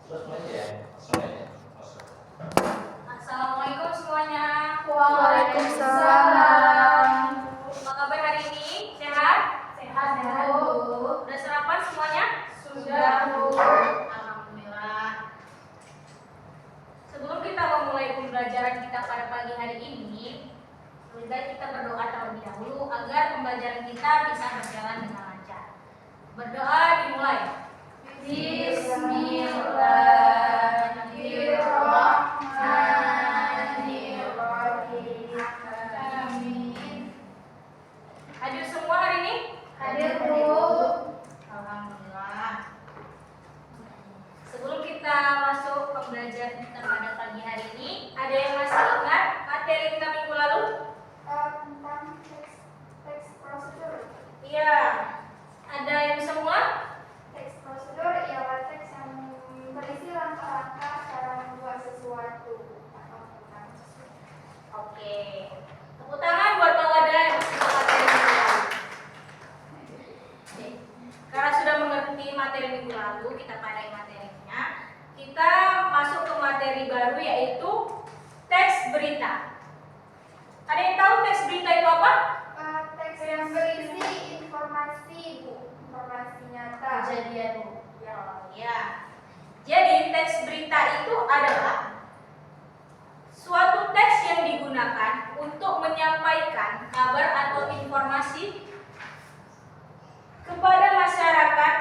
Assalamualaikum semuanya. Waalaikumsalam. Apa kabar hari ini? Sehat? Sehat, Bu. Udah sarapan semuanya? Sudah, Bu. Alhamdulillah. Sebelum kita memulai pembelajaran kita pada pagi hari ini, lebih baik kita berdoa terlebih dahulu agar pembelajaran kita bisa berjalan dengan lancar. Berdoa dimulai. Bismillahirrahmanirrahim. Amin. Hadir semua hari ini? Hadir, Bu. Alhamdulillah. Sebelum kita masuk pembelajaran kita pada pagi hari ini, ada yang masih ingat materi kita minggu lalu? Tentang teks prosedur. Iya. Ada yang semua? Teks prosedur ialah teks yang berisi langkah-langkah cara membuat sesuatu atau tentang sesuatu. Oke. Tepuk tangan buat Bang Wada yang masih ingat materi minggu lalu. Karena sudah mengerti materi minggu lalu, kita padai materinya. Kita masuk ke materi baru yaitu teks berita. Ada yang tahu teks berita itu apa? Teks yang berisi informasi, Bu. Informasi nyata. Kejadian. Ya. Jadi teks berita itu adalah suatu teks yang digunakan untuk menyampaikan kabar atau informasi kepada masyarakat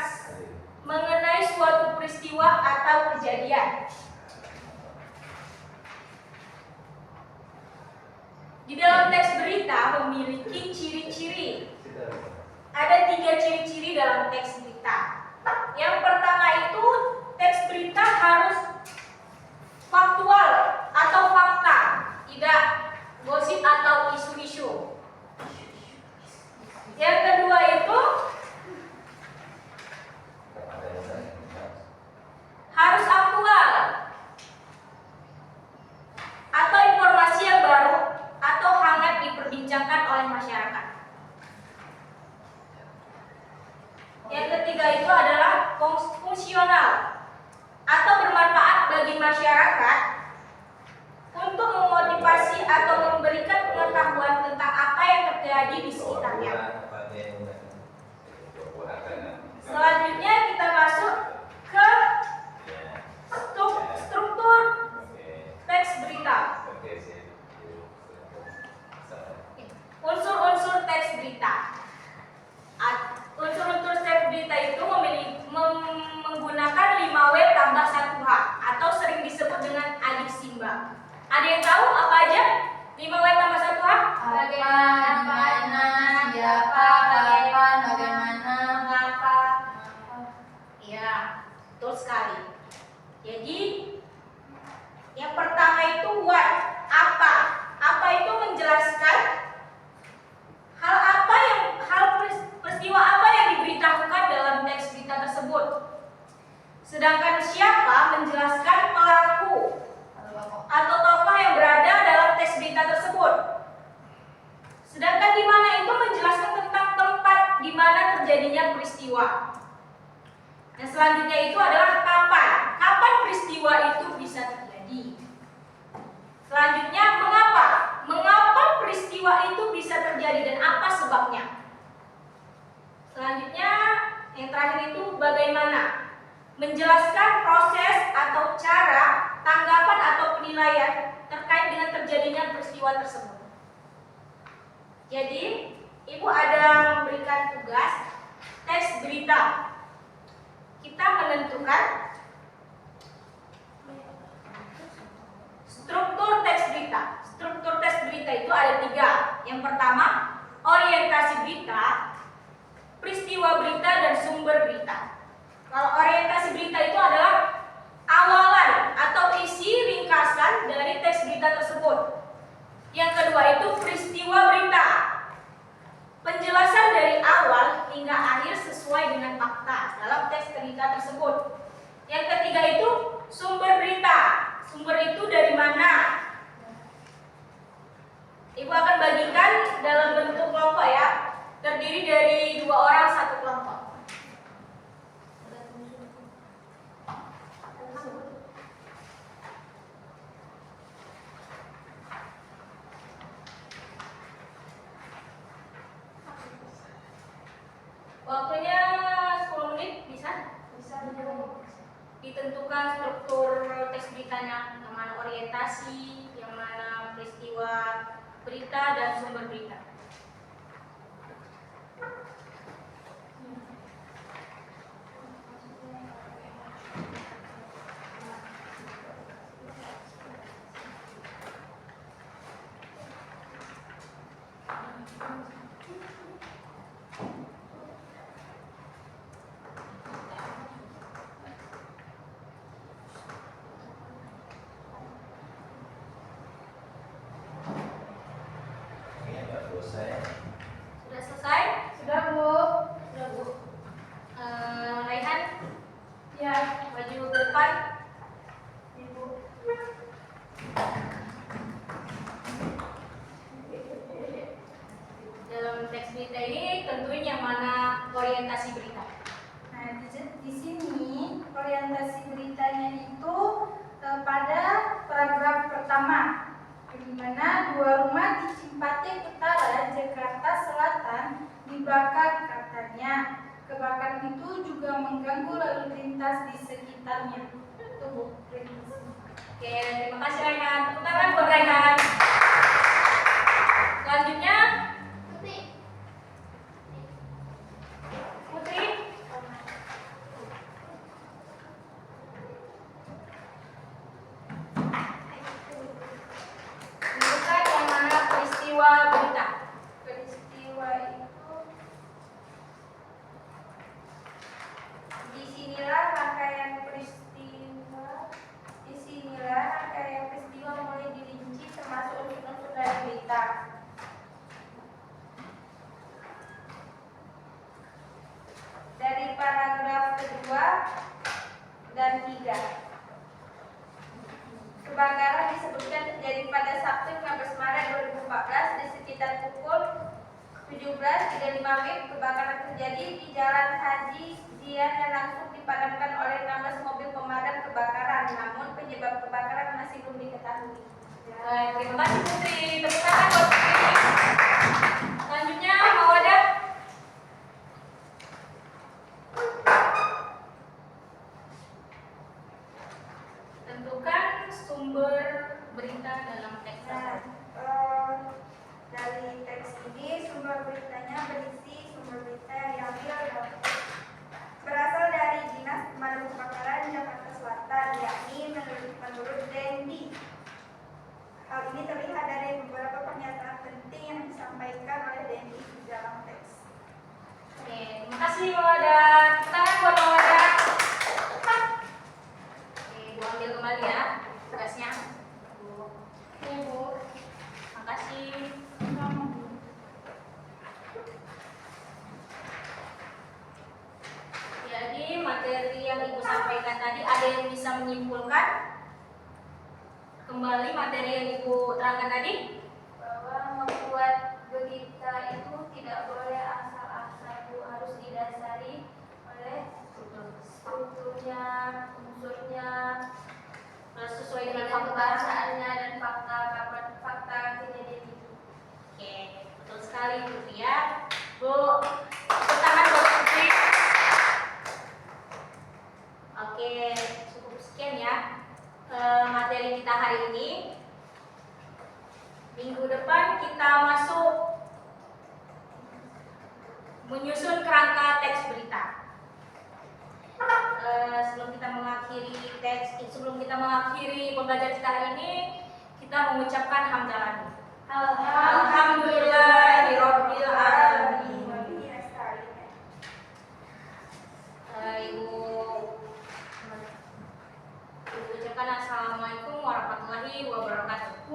mengenai suatu peristiwa atau kejadian. Di dalam teks berita memiliki ciri-ciri. Ada 3 ciri-ciri dalam teks berita. Yang pertama itu teks berita harus faktual atau fakta, tidak gosip atau isu-isu. Yang kedua itu harus aktual atau informasi yang baru atau hangat diperbincangkan oleh masyarakat. Yang ketiga itu adalah fungsional atau bermanfaat bagi masyarakat untuk memotivasi atau memberikan pengetahuan tentang apa yang terjadi di sekitarnya. Selanjutnya kita masuk ke struktur teks berita. Unsur-unsur teks berita. Unsur-unsur teks berita itu menggunakan 5W tambah 1H atau sering disebut dengan adik simba. Ada yang tahu apa aja 5W tambah 1H? Apa, di mana, siapa, kapan, bagaimana, mengapa. Iya, betul sekali. Jadi yang pertama itu what, apa. Apa itu menjelaskan hal peristiwa apa yang diberitahukan dalam teks berita tersebut. Sedangkan siapa menjelaskan pelaku atau tokoh yang berada dalam teks berita tersebut. Sedangkan di mana itu menjelaskan tentang tempat di mana terjadinya peristiwa. Dan selanjutnya itu adalah kapan. Kapan peristiwa itu bisa terjadi. Selanjutnya mengapa. Mengapa peristiwa itu bisa terjadi dan apa sebabnya. Selanjutnya yang terakhir itu bagaimana. Menjelaskan proses atau cara, tanggapan atau penilaian terkait dengan terjadinya peristiwa tersebut. Jadi, Ibu ada memberikan tugas teks berita. Kita menentukan struktur teks berita. Struktur teks berita itu ada 3. Yang pertama, orientasi berita, peristiwa berita, dan sumber berita. Kalau orientasi berita itu adalah awalan atau isi ringkasan dari teks berita tersebut. Yang kedua itu peristiwa berita, penjelasan dari awal hingga akhir sesuai dengan fakta dalam teks berita tersebut. Yang ketiga itu sumber berita. Sumber itu dari mana? Ibu akan bagikan dalam bentuk kelompok ya. Terdiri dari 2 orang 1 kelompok. Waktunya 10 menit bisa? Bisa dulu. Ditentukan struktur teks beritanya, yang mana orientasi, yang mana peristiwa berita dan sumber berita. Sudah selesai? Sudah, Bu. Sudah, Bu. Raihan, Ya, maju ke depan. Ibu. Dalam teks berita ini tentuin yang mana orientasi berita. Nah, di sini orientasi beritanya itu pada paragraf pertama, di mana 2 rumah di Cimpate Utara, Jakarta Selatan dibakar katanya. Kebakaran itu juga mengganggu lalu lintas di sekitarnya. Itu Bu. Oke, terima kasih Raihan. Tepuk tangan buat Raihan. Selanjutnya, Putri. Tunjukkan yang mana peristiwa berita. Peristiwa itu disinilah rangkaian peristiwa mulai dirinci termasuk unsur-unsur dari berita. Dari paragraf kedua dan 3. Kebakaran disebutkan terjadi pada Sabtu 15 Maret 2014 di sekitar pukul 17.35 WIB. Kebakaran terjadi di Jalan Haji Dian dan langsung dipadamkan oleh 16 mobil pemadam kebakaran. Namun penyebab kebakaran masih belum diketahui. Baik, terima kasih Putri. Tepuk tangan buat Putri. Selanjutnya, Mawada. Tentukan sumber berita dalam teks tersebut. Dari teks ini sumber beritanya berisi sumber berita yang diambil berasal dari Dinas Pemadam Kebakaran Jakarta Selatan, yakni menurut Dendi. Hal ini terlihat dari beberapa pernyataan penting yang disampaikan oleh Dendi di dalam teks. Oke, terima kasih Mawada. Tepuk tangan buat Mawada. Oke, Bu ambil kembali ya tugasnya. Iya, Bu. Makasih. Jadi materi yang Ibu sampaikan tadi ada yang bisa menyimpulkan kembali materi yang Ibu terangkan tadi? Bahwa membuat berita itu tidak boleh asal-asal, Bu, harus didasari oleh strukturnya, unsurnya, Sesuai dengan dengan fakta. pembahasannya dan fakta kejadian itu. Oke, betul sekali Putri ya. Bu, tepuk tangan buat Putri. Oke, cukup sekian ya materi kita hari ini. Minggu depan kita masuk menyusun kerangka teks berita. Sebelum kita mengakhiri pembelajaran kita hari ini, kita mengucapkan hamdalah. Alhamdulillahirabbil alamin. Ibu ucapkan assalamualaikum warahmatullahi wabarakatuh.